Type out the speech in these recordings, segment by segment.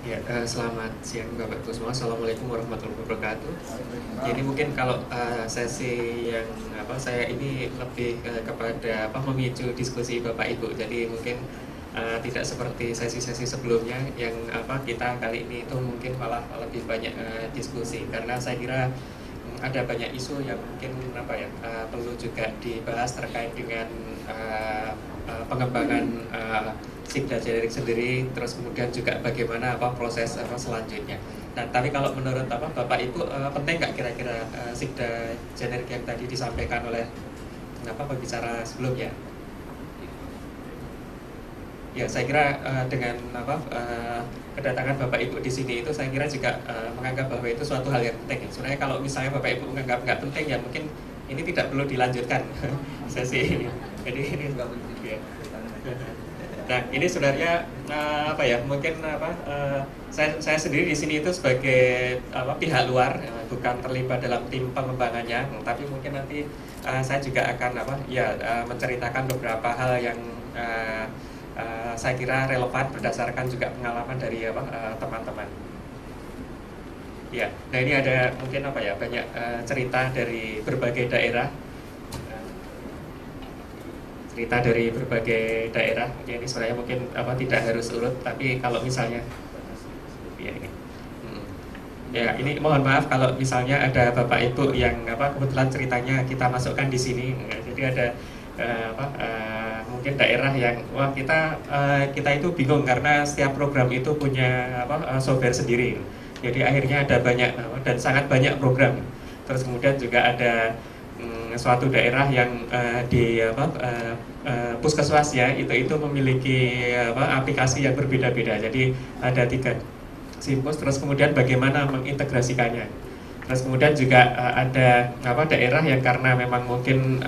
Ya, selamat siang Bapak Ibu semua. Assalamualaikum warahmatullahi wabarakatuh. Jadi mungkin kalau sesi yang saya ini lebih kepada memicu diskusi Bapak Ibu. Jadi mungkin tidak seperti sesi-sesi sebelumnya yang kita kali ini itu mungkin malah lebih banyak diskusi, karena saya kira ada banyak isu yang mungkin perlu juga dibahas terkait dengan pengembangan Sigda generik sendiri, terus kemudian juga bagaimana proses selanjutnya. Nah, tapi kalau menurut Bapak Ibu, penting nggak kira-kira Sigda generik yang tadi disampaikan oleh pembicara sebelumnya? Ya, saya kira dengan kedatangan Bapak Ibu di sini itu saya kira juga menganggap bahwa itu suatu hal yang penting. Sebenarnya kalau misalnya Bapak Ibu menganggap nggak penting, ya mungkin ini tidak perlu dilanjutkan sesi ini. Jadi ini ya. Nah, ini sebenarnya mungkin saya sendiri di sini itu sebagai pihak luar, bukan terlibat dalam tim pengembangannya, tapi mungkin nanti saya juga akan menceritakan beberapa hal yang saya kira relevan berdasarkan juga pengalaman dari teman-teman. Ya, nah ini ada mungkin banyak cerita dari berbagai daerah. Cerita dari berbagai daerah. Ini sebenarnya mungkin tidak harus urut, tapi kalau misalnya ya ini. Ya, ini mohon maaf kalau misalnya ada Bapak Ibu yang kebetulan ceritanya kita masukkan di sini. Jadi ada mungkin daerah yang kita itu bingung karena setiap program itu punya software sendiri. Jadi akhirnya ada banyak dan sangat banyak program. Terus kemudian juga ada suatu daerah yang di puskesmas ya itu memiliki aplikasi yang berbeda-beda. Jadi ada 3 simpus, terus kemudian bagaimana mengintegrasikannya. Terus kemudian juga ada daerah yang karena memang mungkin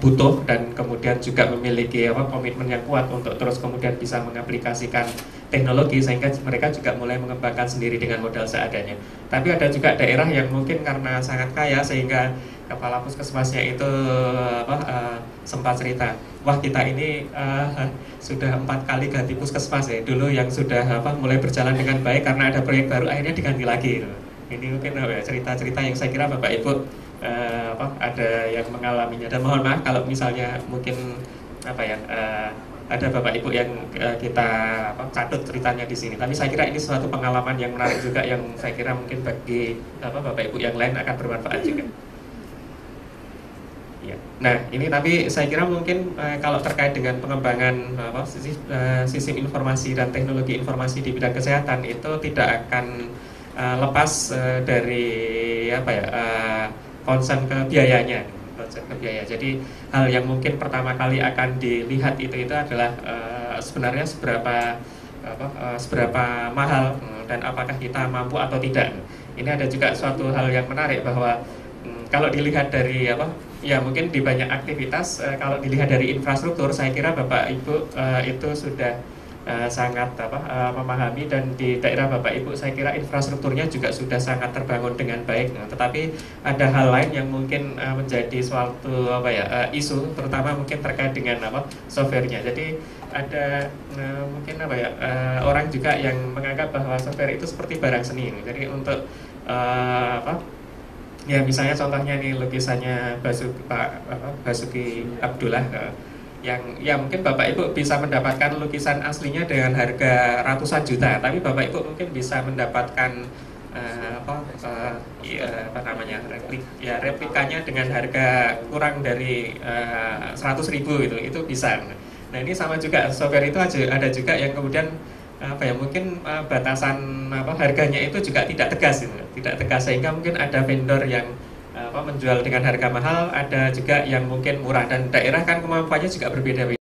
butuh dan kemudian juga memiliki komitmen yang kuat untuk terus kemudian bisa mengaplikasikan teknologi, sehingga mereka juga mulai mengembangkan sendiri dengan modal seadanya. Tapi ada juga daerah yang mungkin karena sangat kaya sehingga kepala puskesmasnya itu sempat cerita, wah kita ini sudah 4 kali ganti puskesmas ya, dulu yang sudah mulai berjalan dengan baik, karena ada proyek baru akhirnya diganti lagi. Ini mungkin cerita-cerita yang saya kira Bapak Ibu ada yang mengalaminya, dan mohon maaf kalau misalnya mungkin ada Bapak Ibu yang kita catut ceritanya di sini. Tapi saya kira ini suatu pengalaman yang menarik juga, yang saya kira mungkin bagi Bapak Ibu yang lain akan bermanfaat juga. Ya. Nah, ini tapi saya kira mungkin kalau terkait dengan pengembangan sistem informasi dan teknologi informasi di bidang kesehatan itu tidak akan lepas dari concern ke biayanya. Jadi hal yang mungkin pertama kali akan dilihat itu adalah sebenarnya seberapa mahal dan apakah kita mampu atau tidak. Ini ada juga suatu hal yang menarik bahwa kalau dilihat dari ya mungkin di banyak aktivitas, kalau dilihat dari infrastruktur, saya kira Bapak Ibu itu sudah sangat memahami, dan di daerah Bapak Ibu saya kira infrastrukturnya juga sudah sangat terbangun dengan baik. Tetapi ada hal lain yang mungkin menjadi suatu isu, terutama mungkin terkait dengan softwarenya. Jadi ada mungkin orang juga yang menganggap bahwa software itu seperti barang seni. Jadi untuk ya misalnya contohnya nih lukisannya Basuki Abdullah, yang ya mungkin Bapak Ibu bisa mendapatkan lukisan aslinya dengan harga ratusan juta, tapi Bapak Ibu mungkin bisa mendapatkan replikanya dengan harga kurang dari 100.000 itu bisa. Nah, ini sama juga software itu ada juga yang kemudian mungkin batasan harganya itu juga tidak tegas sehingga mungkin ada vendor yang menjual dengan harga mahal, ada juga yang mungkin murah, dan daerah kan kemampuannya juga berbeda-beda.